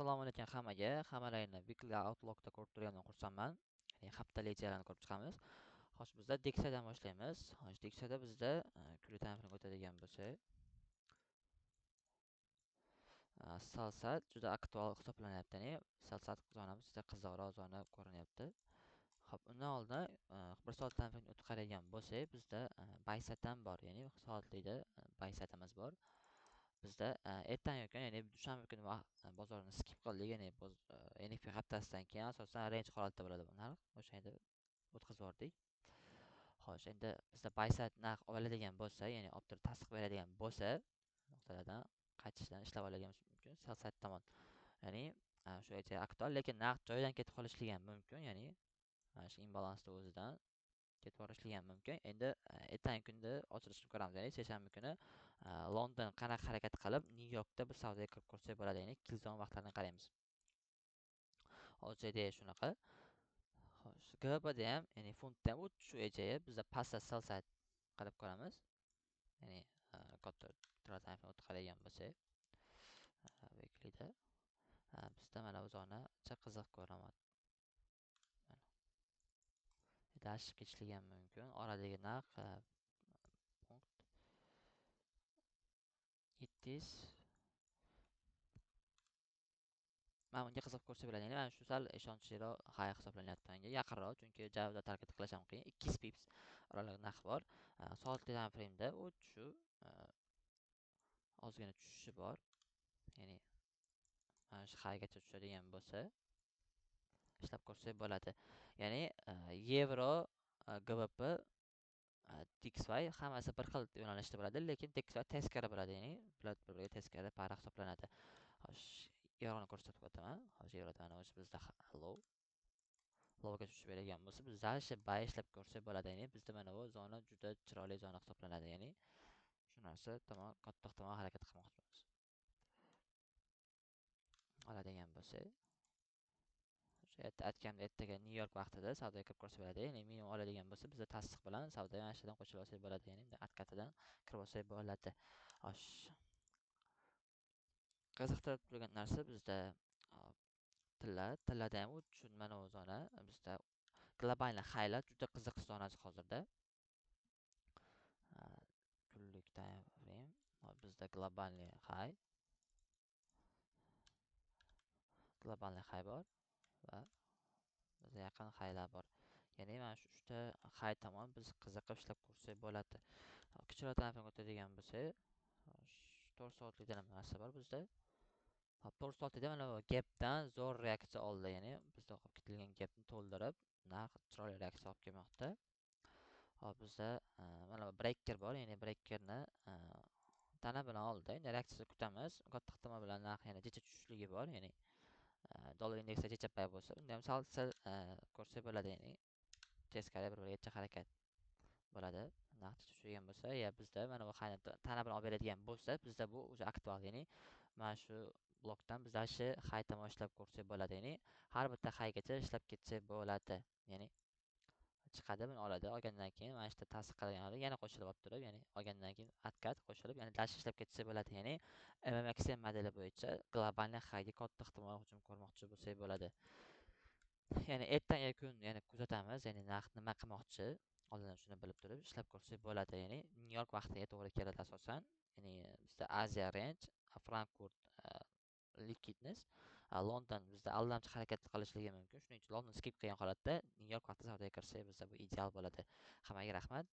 Assalomu alaykum hammaga. Hammalarni Weekly Outlook'da ko'rib turganimdan xursandman. Ya'ni haftalik rejalarni ko'rib chiqamiz. Xo'sh, bizda Dexa'dan boshlaymiz. Xo'sh, Dexa'da bizda kunlik time frame o'tadigan bo'lsa, Salsat juda aktual hisoblanyapti. Ya'ni Salsat zonamiz juda qiziqroq zona ko'rinyapti. Xo'p, undan oldin 1 soat time frame o'tib qaragan bo'lsak, bizda Baysat ham bor. Ya'ni soatlikda Baysatimiz bor. Bizda ertangi kun, ya'ni dushanba kuni bozorni skip qildik. Ya'ni NFP haftasidan keyin asosan range holatda bo'ladi bu narx. O'sha yerda o'tkazib yubordik. Xo'sh, endi bizda Baysat narx oladigan bo'lsa, ya'ni olib turib tasdiq beradigan bo'lsa, nuqtalardan qaytishdan ishlab oladigan mumkin. Salsat tomon. Ya'ni shu aytgan aktual, lekin narx joyidan ketib qolishligi ham mumkin. Ya'ni mana shu imbalansni o'zidan ketib borishligi ham mumkin. Endi ertangi kunda ochilishni ko'ramiz. Ya'ni seshanba kuni London qanaqa harakat qilib, Nyu-Yorkda bir savdoga kirib ko'rsak bo'ladi. Ya'ni kilzon vaqtlarini qaraymiz. Hozirda shunaqa. Xo'sh, GBPda ham, ya'ni funtda ham shu ejayi bizda pasta salsat qilib ko'ramiz. Ya'ni katta time frame o'tib qaragan bo'lsak, weeklyda bizda mana bu zona qiziq ko'raman. Dashib ketishligi ham mumkin. Oradagi narx punkt 700. Mana bunga qiziqib ko'rsa bo'ladi. Ya'ni mana shu sal ishonchliroq high hisoblanyapti menga. Yaqinroq, chunki javda harakat qilish ham qiyin. 200 pips oraliq narx bor. Soatlik time frame'da shu ozgina tushishi bor. Ya'ni mana shu highgacha tushadigan bo'lsa, ishlab ko'rsak bo'ladi. Ya'ni yevro, GBP, DXY hammasi bir xil yo'nalishda bo'ladi, lekin DXY teskari bo'ladi. Ya'ni bular bir-biriga teskari para hisoblanadi. Xo'sh, yevroni ko'rsatib o'taman. Hozir yevroda ana o'sha bizda lowga tushib beradigan bo'lsa, biz zalshi buy ishlab ko'rsak bo'ladi. Ya'ni bizda mana bu zona juda chiroyli zona hisoblanadi. Ya'ni shu narsa tomon katta ehtimol harakat qilmoqchimiz. Oladigan bo'lsa, o'sha aytganimdek ertaga Nyu-York vaqtida savdoga kirib ko'rsak bo'ladi. Ya'ni minimum oladigan bo'lsa, bizda tasdiq bilan savdoga mana shudan qo'shilib olsak bo'ladi. Ya'ni atkatidan kirib olsak bo'ladi. Xo'sh, qiziqtirib turgan narsa bizda tillarda ham uchun mana bu zona bizda globalniy highlar juda qiziq zonasi hozirda. Kunlik time frame bizda globalniy high bor va bizga yaqin highlar bor. Ya'ni mana shu uchta high tomon biz qiziqib ishlab ko'rsak bo'ladi. Kichikroq time frame o'tadigan bo'lsa, 4 soatlikda ham narsa bor bizda. 4 soatlikda mana bu gapdan zo'r reaksiya oldi. Ya'ni bizda qolib ketilgan gapni to'ldirib, narx chiroyli reaksiya olib kelmoqda. Hop, bizda mana bu breaker bor. Ya'ni breakerni tana bilan oldi. Endi reaksiya kutamiz. Katta ehtimol bilan narx yana jecha tushishligi bor. Ya'ni dollar indeksi jecha pay bo'lsa, unda ham sal ko'rsak bo'ladi. Ya'ni teskari bir-biriga harakat bo'ladi. Narx tushgan bo'lsa, ya bizda mana bu tana bilan olib beradigan bo'lsa, bizda bu o'zi aktual. Ya'ni mana shu blokdan biz ashi high tomon ishlab ko'rsak bo'ladi. Ya'ni har bitta highgacha ishlab ketsak bo'ladi. Ya'ni chiqadi, buni oladi. Olgandan keyin mana shu tasdiq qilgan oladi, yana qo'shilib olib turib, ya'ni olgandan keyin atkat qo'shilib, ya'ni dash ishlab ketsa bo'ladi. Ya'ni MMXM modeli bo'yicha globalniy highga katta ehtimol hujum ko'rmoqchi bo'lsak bo'ladi. Ya'ni ertangi kun yana kuzatamiz, ya'ni narx nima qilmoqchi, oldindan shuni bilib turib ishlab ko'rsak bo'ladi. Ya'ni Nyu-York vaqtiga to'g'ri keladi asosan. Ya'ni bizda Asia range, Frankfurt liquidness, London bizda aldamchi harakat qilishligi mumkin. Shuning uchun London skip qilgan holatda Nyu-York vaqtida savdoga kirsak, bizda bu ideal bo'ladi. Hammaga rahmat.